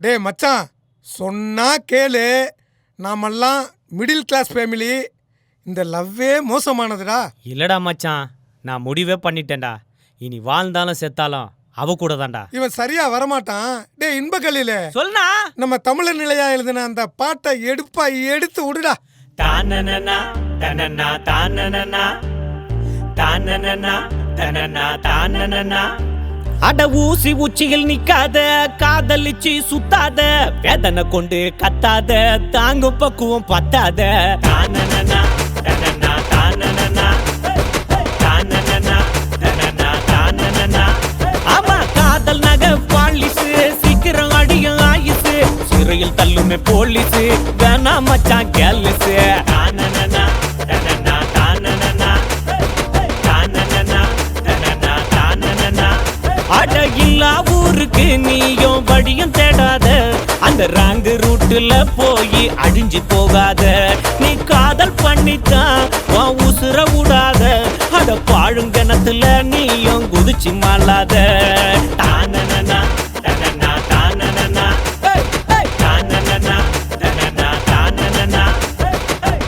டேய் மச்சான், சொன்னா கேளு. நாமெல்லாம் மிடில் கிளாஸ் ஃபேமிலி. இந்த லவ்வே மோசமானதுடா. இல்லடா மச்சான், நான் முடிவே பண்ணிட்டேன்டா. இனி வாழ்ந்தாலும் செத்தாலும் அவ கூட தான்டா. இவன் சரியா வரமாட்டான். டேய் இன்பகலில சொல்லுண்ணா. நம்ம தமிழர் நிலையா எழுதின அந்த பாட்டை எடுத்து விடுடா. தானனனா தனனா தானனனா தானனனா தனனா தானனனா. அட ஊசி உச்சியில் நிக்காத, காதலிச்சு சுத்தாத, வேதனை கொண்டு கத்தாத, தாங்கும் பக்குவம் பத்தாத. தானனனா தனனா தானனனா தானனனா தனனா தானனனா. ஆமா, காதல் நகை பாலிசு, சீக்கிரம் அடியும் ஆயுசு, சிறையில் தள்ளுமே போலீஸு, வேணா மச்சான் கேர்லஸு. தானனனா தனனா தானனனா தானனனா தனனா தானனனா. அட இல்லா ஊருக்கு நீயும் வழியும் தேடாத, அந்த ராங்கு ரூட்டுல போய் அழிஞ்சு போகாத. நீ காதல் பண்ணித்தான் உன் உசுர விடாத, அட பாழுங்கணத்துல நீயும் குதிச்சு மாளாத. தானனனா தனனா தானனனா தானனனா தனனா தானனனா.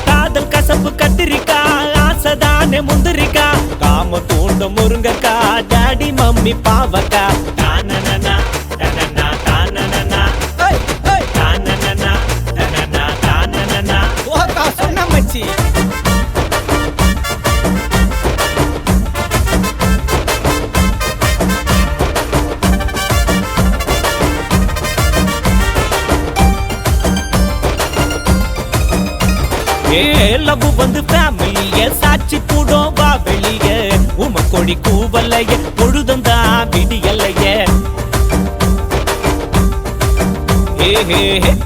காதல் கசப்பு கத்திரிக்கா, ஆசைதானே முந்திரிக்கா, காம தூண்ட முருங்கக்கா, டாடி மம்மி பாவக்கா. தானனனா தனனா தானனனா தானனனா தனனா தானனனா. ஓகா சொன்ன மச்சி. லவ் வந்து ஃபேமிலிய சாட்சி கூடும் வா வெளிய, உம கொடி கூவலைய பொழுதந்தா விடியலைய.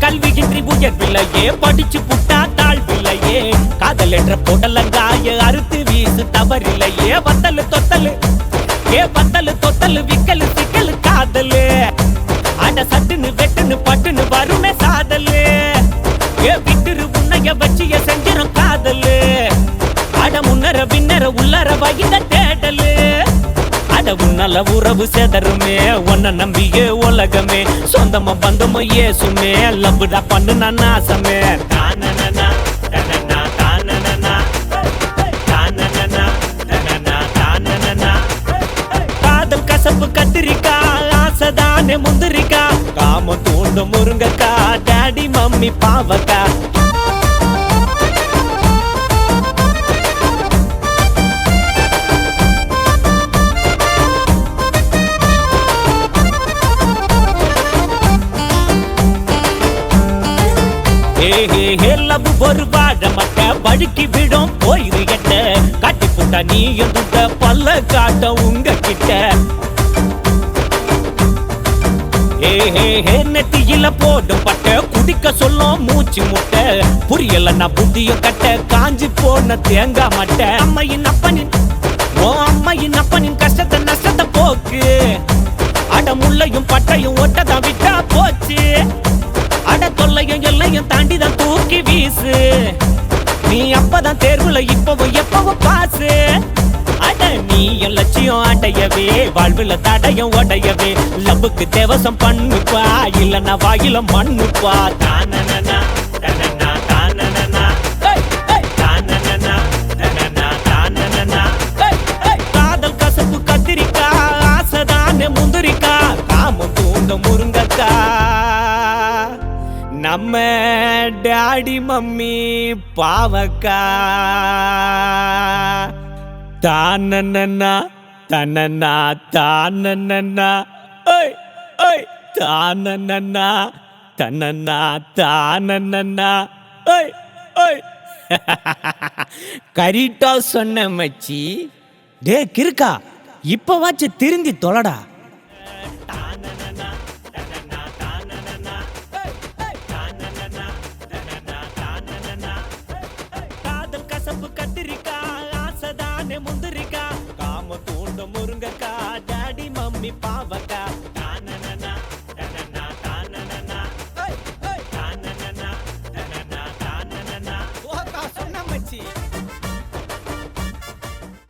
கல்வியின்றி உயர்வில்லையே, படிச்சு புட்டா தாழ்வில்லையே, காதல் என்ற பொடலங்காய அறுத்து வீசு தவறில்லையே. வத்தலு தொத்தலு வத்தலு தொத்தலு, விக்கலு சிக்கலு காதலு, அட சட்டுன்னு வெட்டுன்னு பட்டுன்னு வருமே சாதலு. விட்டுரு உன்னைய வச்சிய செஞ்சிரும் காதலு, அட முன்னர பின்னர உள்ளர வகித தேடலு. அட உன்னால உறவு செதருமே, உன்ன நம்பியே உலகமே, சொந்தமா பந்தமா ஏசுமே, லவ்டா பண்ணு நான் நாசமே. தானனனா தனனா தானனனா தானனனா தனனா தானனனா. காதல் கசப்பு கத்திரிக்கா, ஆசைதானே முந்திரிக்கா, காம தூண்டு முருங்கக்கா, டாடி மம்மி பாவக்கா. லவ் ஒரு வாழ மட்ட வழுக்கி விடும் போயிரு எட்ட, காட்டி புட்டா நீ எந்த பல்ல காட்ட உங்க கிட்ட. நெத்தியில போடும் பட்ட குடிக்க சொல்லும் மூச்சு முட்டை, புரியலன்னா புத்தியும் கட்ட காஞ்சி போன தேங்காய் மட்டை. அம்மையின் அப்பனின் அம்மையின் அப்பனின் கஷ்டத்தை நஷ்டத்தை போக்கு, அட முள்ளையும் பட்டையும் ஒட்டதான் விட்டா போச்சு, அட தொல்லையும் எல்லையும் தாண்டிதான் தூக்கி வீசு. நீ அப்பதான் தேர்வுல இப்பவும் எப்பவும் பாசு. அட நீ லட்சியம் அடையவே, வாழ்வுல தடையும் உடையவே, லவ்வுக்கு தேவசம் பண்ணுப்பா, இல்லன்னா வாயில மண்ணுப்பா. தானனனா தனனா தானனனா தானனனா தனனா தானனனா. காதல் கசப்பு கத்திரிக்கா, ஆசைதானே முந்திரிக்கா, காமம் தூண்ட முருங்கக்கா, நம்ம டாடி மம்மி பாவக்கா. தானனனா தனனா தானனனா தானனனா தனனா தானனனா. கரிட்டா சொன்ன மச்சி. டே கிறுக்கா, இப்பவாச்சு திருந்தி தொலைடா. காதல் கசப்பு கத்திரிக்கா, ஆசைதானே முந்திரிக்கா, காம தூண்ட முருங்கக்கா,